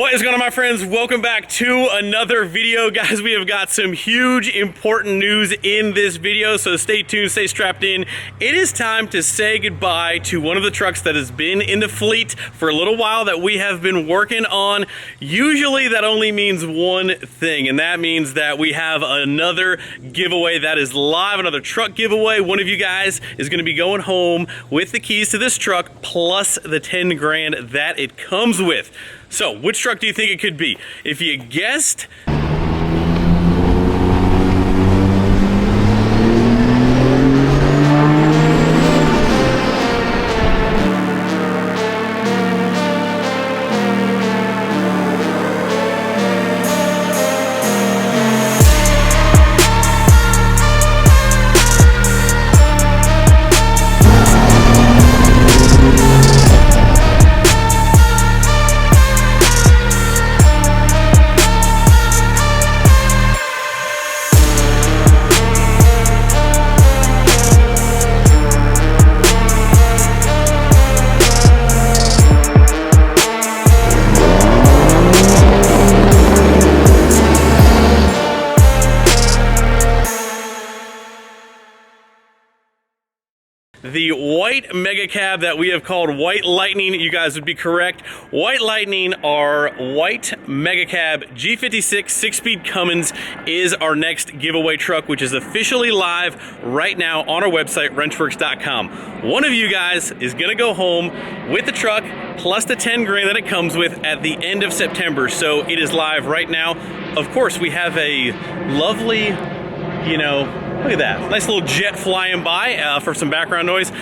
What is going on, my friends? Welcome back to another video. Guys, we have got some huge important news in this video, so stay tuned, stay strapped in. It is time to say goodbye to one of the trucks that has been in the fleet for a little while that we have been working on. Usually that only means one thing, and that means that we have another giveaway that is live, another truck giveaway. One of you guys is going to be going home with the keys to this truck plus the 10 grand that it comes with. So, which truck do you think it could be? If you guessed, the white mega cab that we have called White Lightning, you guys would be correct. White Lightning, our white mega cab G56 6-speed Cummins is our next giveaway truck, which is officially live right now on our website, wrenchworks.com. One of you guys is gonna go home with the truck plus the 10 grand that it comes with at the end of September. So it is live right now. Of course, we have a lovely, look at that. Nice little jet flying by for some background noise.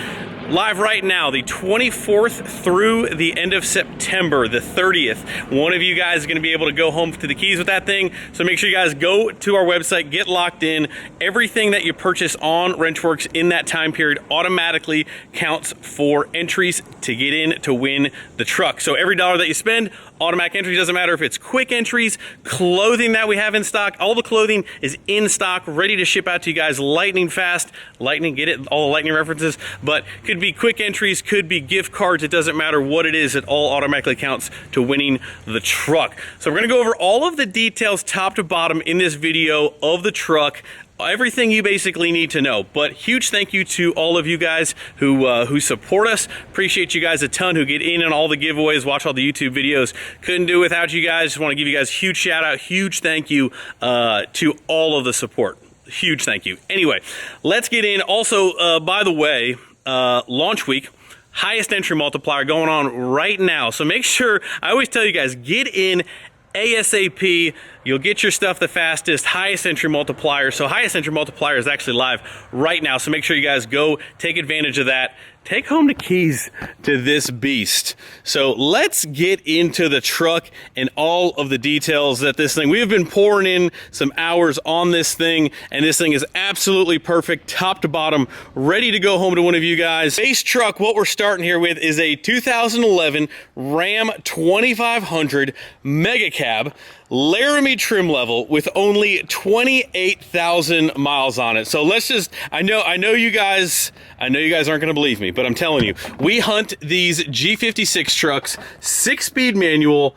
Live right now, the 24th through the end of September, the 30th. One of you guys is going to be able to go home to the keys with that thing. So make sure you guys go to our website, get locked in. Everything that you purchase on Wrenchworks in that time period automatically counts for entries to get in to win the truck. So every dollar that you spend, automatic entries, doesn't matter if it's quick entries, clothing that we have in stock. All the clothing is in stock, ready to ship out to you guys lightning fast. Lightning, get it? All the lightning references, but could be quick entries, could be gift cards. It doesn't matter what it is. It all automatically counts to winning the truck. So we're gonna go over all of the details top to bottom in this video of the truck. Everything you basically need to know. But huge thank you to all of you guys who support us. Appreciate you guys a ton, who get in on all the giveaways, watch all the YouTube videos. Couldn't do it without you guys. Just want to give you guys a huge shout out, huge thank you to all of the support. Huge thank you. Anyway, let's get in. Also, by the way, launch week, highest entry multiplier going on right now. So make sure, I always tell you guys, get in ASAP. You'll get your stuff the fastest. Highest entry multiplier. So highest entry multiplier is actually live right now. So make sure you guys go take advantage of that. Take home the keys to this beast. So let's get into the truck and all of the details that this thing, we have been pouring in some hours on this thing, and this thing is absolutely perfect, top to bottom, ready to go home to one of you guys. Base truck, what we're starting here with is a 2011 Ram 2500 Mega Cab, Laramie trim level with only 28,000 miles on it. So let's just, I know you guys aren't going to believe me, but I'm telling you, we hunt these G56 trucks, 6-speed manual,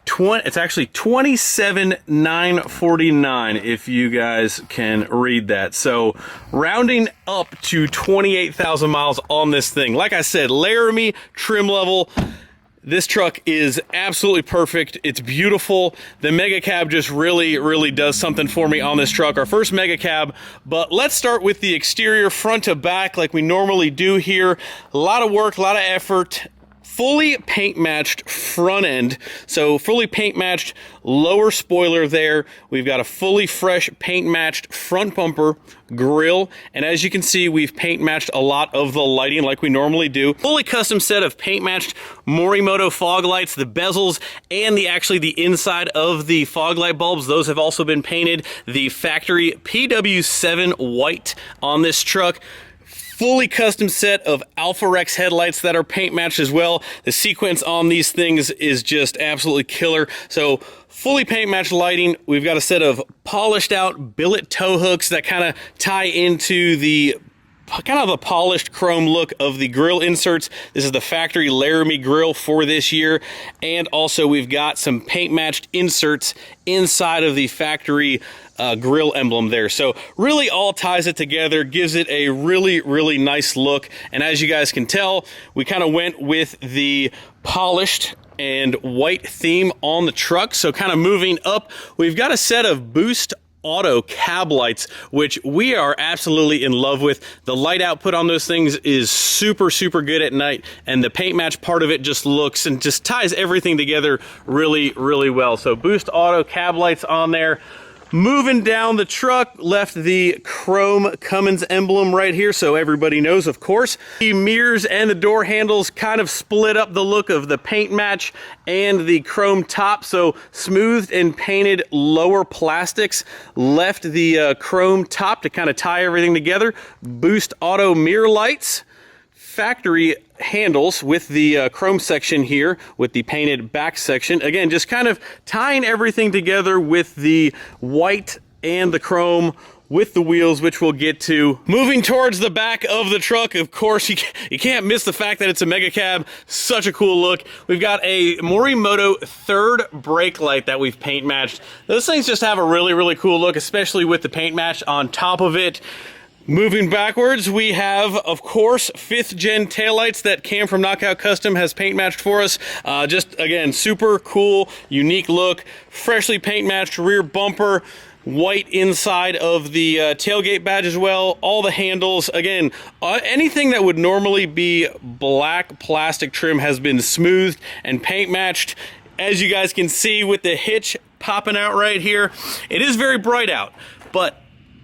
it's actually 27,949 if you guys can read that. So rounding up to 28,000 miles on this thing. Like I said, Laramie trim level. This truck is absolutely perfect. It's beautiful. The Mega Cab just really does something for me on this truck. Our first Mega Cab, but let's start with the exterior, front to back, like we normally do here. A lot of work, a lot of effort. Fully paint matched front end. So fully paint matched lower spoiler there. We've got a fully fresh paint matched front bumper, grille, and as you can see, we've paint matched a lot of the lighting like we normally do. Fully custom set of paint matched Morimoto fog lights, the bezels, and actually the inside of the fog light bulbs. Those have also been painted. The factory PW7 white on this truck. Fully custom set of Alpha Rex headlights that are paint matched as well. The sequence on these things is just absolutely killer. So fully paint matched lighting. We've got a set of polished out billet tow hooks that kind of tie into the kind of the polished chrome look of the grill inserts. This is the factory Laramie grill for this year. And also we've got some paint matched inserts inside of the factory grill emblem there. So really all ties it together, gives it a really nice look. And as you guys can tell, we kind of went with the polished and white theme on the truck. So kind of moving up, we've got a set of Boost Auto cab lights, which we are absolutely in love with. The light output on those things is super good at night, and the paint match part of it just looks and just ties everything together really well. So Boost Auto cab lights on there. Moving down the truck, left the chrome Cummins emblem right here, so everybody knows, of course. The mirrors and the door handles kind of split up the look of the paint match and the chrome top, so smoothed and painted lower plastics. Left the chrome top to kind of tie everything together. Boost Auto mirror lights. Factory handles with the chrome section here with the painted back section. Again, just kind of tying everything together with the white and the chrome with the wheels, which we'll get to. Moving towards the back of the truck, of course, you can't miss the fact that it's a mega cab. Such a cool look. We've got a Morimoto third brake light that we've paint matched. Those things just have a really cool look, especially with the paint match on top of it. Moving backwards, we have, of course, 5th gen taillights that Cam from Knockout Custom has paint matched for us. Just, again, super cool, unique look. Freshly paint matched rear bumper. White inside of the tailgate badge as well. All the handles. Again, anything that would normally be black plastic trim has been smoothed and paint matched. As you guys can see with the hitch popping out right here, it is very bright out, but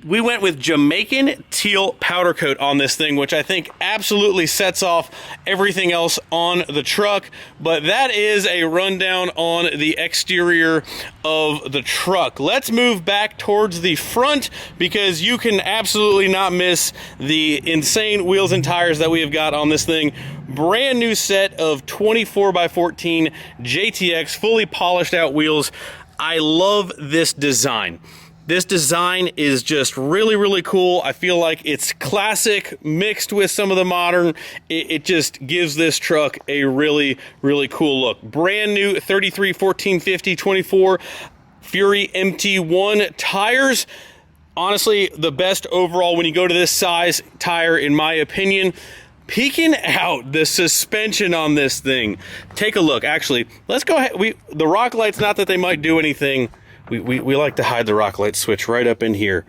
we went with Jamaican teal powder coat on this thing, which I think absolutely sets off everything else on the truck. But that is a rundown on the exterior of the truck. Let's move back towards the front, because you can absolutely not miss the insane wheels and tires that we have got on this thing. Brand new set of 24x14 JTX fully polished out wheels. I love this design. This design is just really cool. I feel like it's classic mixed with some of the modern. It just gives this truck a really cool look. Brand new 33 1450 24 Fury MT1 tires. Honestly, the best overall when you go to this size tire, in my opinion. Peeking out the suspension on this thing. Take a look. Actually, let's go ahead. The rock lights, not that they might do anything. We like to hide the rock light switch right up in here.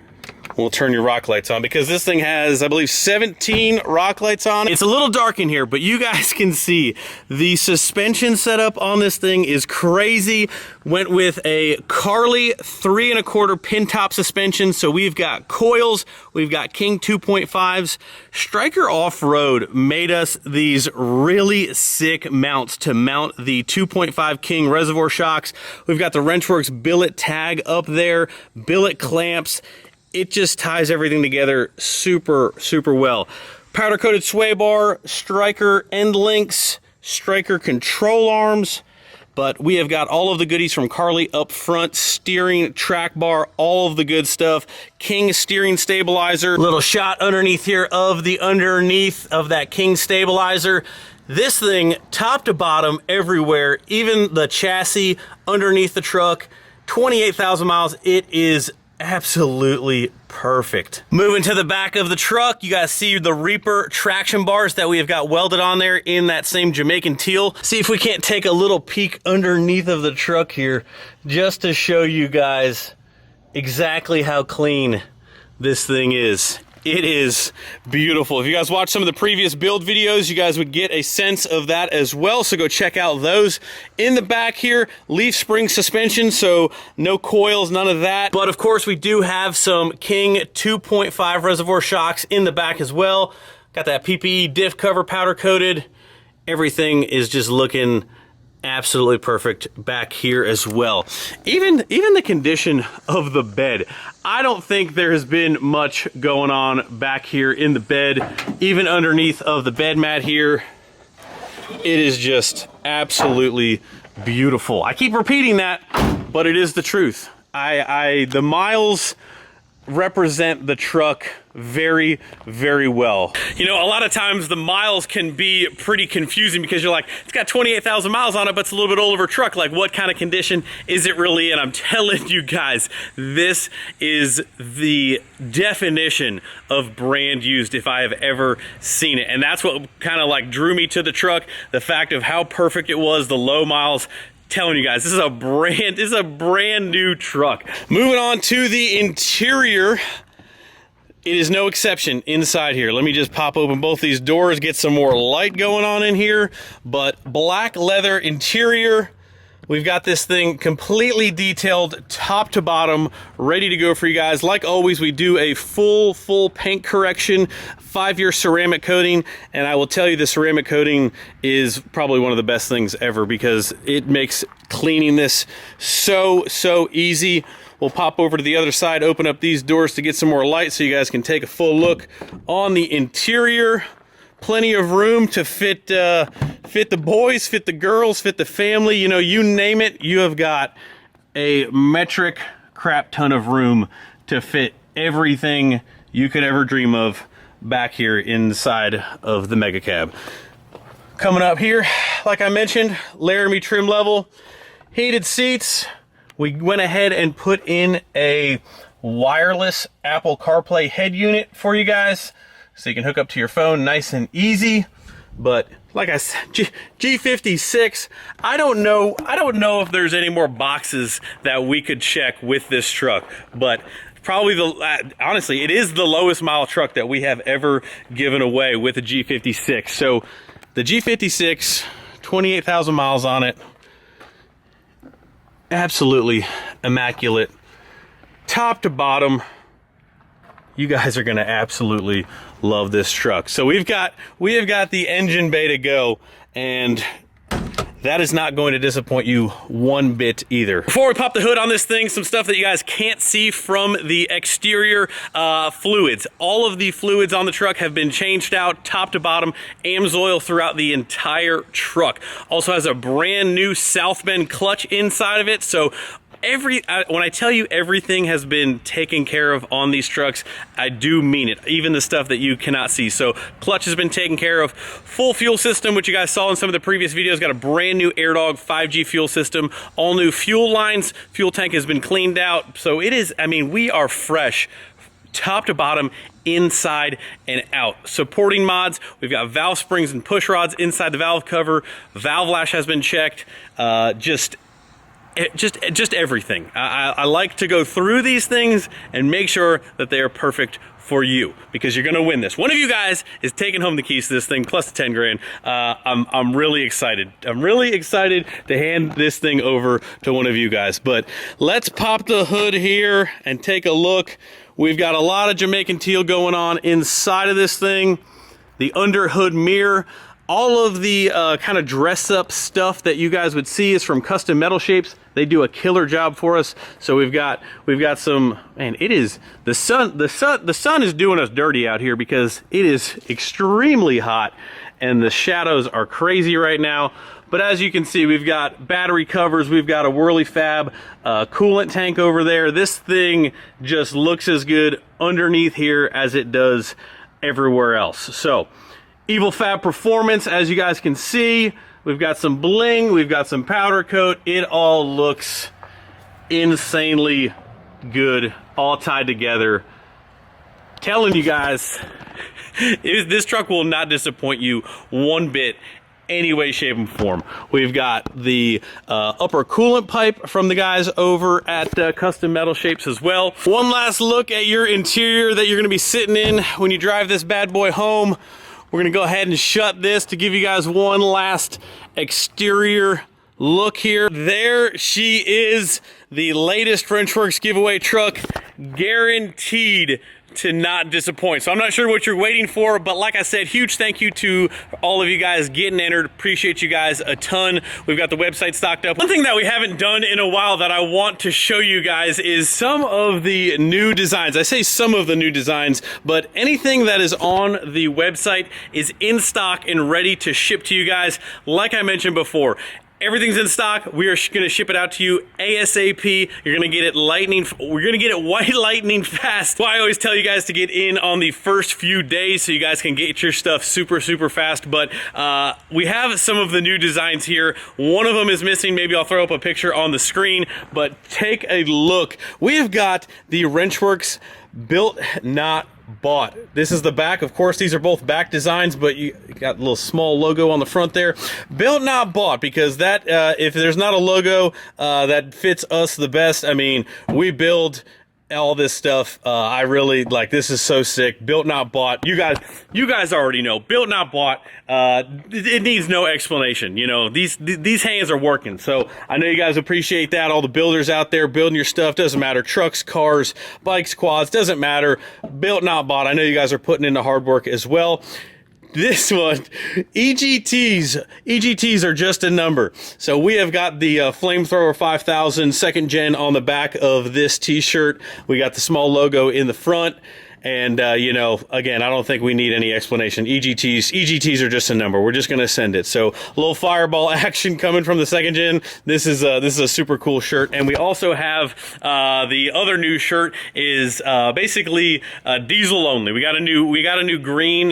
We'll turn your rock lights on, because this thing has, I believe, 17 rock lights on it. It's a little dark in here, but you guys can see the suspension setup on this thing is crazy. Went with a Carly 3 1/4 pin top suspension. So we've got coils, we've got King 2.5s. Striker Off-Road made us these really sick mounts to mount the 2.5 King reservoir shocks. We've got the Wrenchworks billet tag up there, billet clamps. It just ties everything together super well. Powder coated sway bar, striker end links, striker control arms. But we have got all of the goodies from Carly up front, steering, track bar, all of the good stuff. King steering stabilizer. Little shot underneath here of the underneath of that King stabilizer. This thing, top to bottom, everywhere, even the chassis underneath the truck, 28,000 miles. It is absolutely perfect. Moving to the back of the truck, you guys see the Reaper traction bars that we have got welded on there in that same Jamaican teal. See if we can't take a little peek underneath of the truck here, just to show you guys exactly how clean this thing is. It is beautiful. If you guys watch some of the previous build videos, you guys would get a sense of that as well. So go check out those. In the back here, leaf spring suspension, so no coils, none of that. But of course, we do have some King 2.5 reservoir shocks in the back as well. Got that PPE diff cover powder coated. Everything is just looking absolutely perfect back here as well. Even the condition of the bed, I don't think there has been much going on back here in the bed. Even underneath of the bed mat here, it is just absolutely beautiful. I keep repeating that, but it is the truth. The miles represent the truck very, very well. You know, a lot of times the miles can be pretty confusing because you're like, it's got 28,000 miles on it, but it's a little bit older truck. Like, what kind of condition is it really in? I'm telling you guys, this is the definition of brand used if I have ever seen it. And that's what kind of like drew me to the truck, the fact of how perfect it was, the low miles. Telling you guys, this is a brand new truck. Moving on to the interior, it is no exception inside here. Let me just pop open both these doors, get some more light going on in here. But black leather interior. We've got this thing completely detailed top to bottom, ready to go for you guys. Like always, we do a full paint correction, 5-year ceramic coating, and I will tell you the ceramic coating is probably one of the best things ever because it makes cleaning this so easy. We'll pop over to the other side, open up these doors to get some more light so you guys can take a full look on the interior. Plenty of room to fit the boys, fit the girls, fit the family. You know, you name it, you have got a metric crap ton of room to fit everything you could ever dream of back here inside of the Mega Cab. Coming up here, like I mentioned, Laramie trim level, heated seats. We went ahead and put in a wireless Apple CarPlay head unit for you guys, so you can hook up to your phone nice and easy. But like I said, G56, I don't know if there's any more boxes that we could check with this truck, but probably honestly, it is the lowest mile truck that we have ever given away with a G56. So the G56, 28,000 miles on it, absolutely immaculate, top to bottom. You guys are gonna absolutely love this truck. So we have got the engine bay to go, and that is not going to disappoint you one bit either. Before we pop the hood on this thing, some stuff that you guys can't see from the exterior, fluids. All of the fluids on the truck have been changed out, top to bottom, AMSOIL throughout the entire truck. Also has a brand new South Bend clutch inside of it, so when I tell you everything has been taken care of on these trucks, I do mean it, even the stuff that you cannot see. So clutch has been taken care of. Full fuel system, which you guys saw in some of the previous videos, got a brand new AirDog 5G fuel system, all new fuel lines, fuel tank has been cleaned out. So it is, I mean, we are fresh top to bottom, inside and out. Supporting mods, we've got valve springs and push rods inside the valve cover. Valve lash has been checked. Just everything. I like to go through these things and make sure that they are perfect for you, because you're gonna win this. One of you guys is taking home the keys to this thing plus the 10 grand. I'm really excited. I'm really excited to hand this thing over to one of you guys. But let's pop the hood here and take a look. We've got a lot of Jamaican teal going on inside of this thing. The under hood mirror. All of the kind of dress up stuff that you guys would see is from Custom Metal Shapes. They do a killer job for us. So we've got some, man, it is, the sun is doing us dirty out here because it is extremely hot and the shadows are crazy right now. But as you can see, we've got battery covers, we've got a Whirly Fab coolant tank over there. This thing just looks as good underneath here as it does everywhere else. So Evil Fab Performance, as you guys can see, we've got some bling, we've got some powder coat. It all looks insanely good, all tied together. Telling you guys, this truck will not disappoint you one bit, any way, shape, and form. We've got the upper coolant pipe from the guys over at Custom Metal Shapes as well. One last look at your interior that you're gonna be sitting in when you drive this bad boy home. We're gonna go ahead and shut this to give you guys one last exterior look here. There she is, the latest Frenchworks giveaway truck, guaranteed to not disappoint. So I'm not sure what you're waiting for, but like I said, huge thank you to all of you guys getting entered. Appreciate you guys a ton. We've got the website stocked up. One thing that we haven't done in a while that I want to show you guys is some of the new designs. I say some of the new designs, but anything that is on the website is in stock and ready to ship to you guys. Like I mentioned before, Everything's in stock. We are going to ship it out to you ASAP. You're going to get it we're going to get it white lightning fast. Well, I always tell you guys to get in on the first few days so you guys can get your stuff super fast. But we have some of the new designs here. One of them is missing. Maybe I'll throw up a picture on the screen, but take a look. We have got the Wrenchworks Built Not Bought. This is the back. Of course, these are both back designs, but you got a little small logo on the front there. Built Not Bought, because that if there's not a logo that fits us the best, I mean, we build all this stuff. I really like, this is so sick. Built Not Bought. You guys already know. Built Not Bought. It needs no explanation. You know, these hands are working. So I know you guys appreciate that. All the builders out there building your stuff, doesn't matter. Trucks, cars, bikes, quads, doesn't matter. Built Not Bought. I know you guys are putting in the hard work as well. This one, EGTs are just a number. So we have got the Flamethrower 5000 second gen on the back of this t-shirt. We got the small logo in the front. And, you know, again, I don't think we need any explanation. EGTs are just a number. We're just going to send it. So a little fireball action coming from the second gen. This is a super cool shirt. And we also have the other new shirt is basically diesel only. We got a new green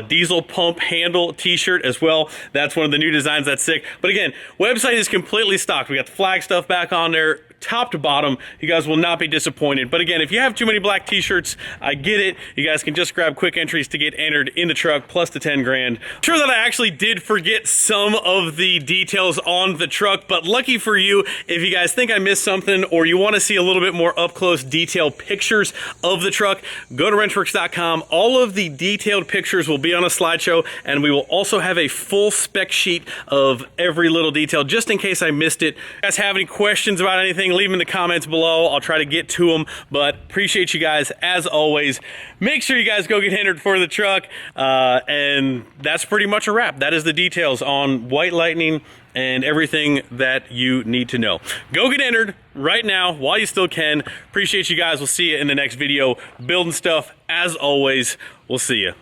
diesel pump handle t-shirt as well. That's one of the new designs. That's sick. But again, website is completely stocked. We got the flag stuff back on there. Top to bottom, you guys will not be disappointed. But again, if you have too many black t-shirts, I get it. You guys can just grab quick entries to get entered in the truck, plus the 10 grand. Sure that I actually did forget some of the details on the truck, but lucky for you, if you guys think I missed something or you want to see a little bit more up close detailed pictures of the truck, go to wrenchworks.com. All of the detailed pictures will be on a slideshow, and we will also have a full spec sheet of every little detail, just in case I missed it. If you guys have any questions about anything, leave them in the comments below. I'll try to get to them, but appreciate you guys as always. Make sure you guys go get entered for the truck, and that's pretty much a wrap. That is the details on White Lightning and everything that you need to know. Go get entered right now while you still can. Appreciate you guys. We'll see you in the next video. Building stuff as always. We'll see you.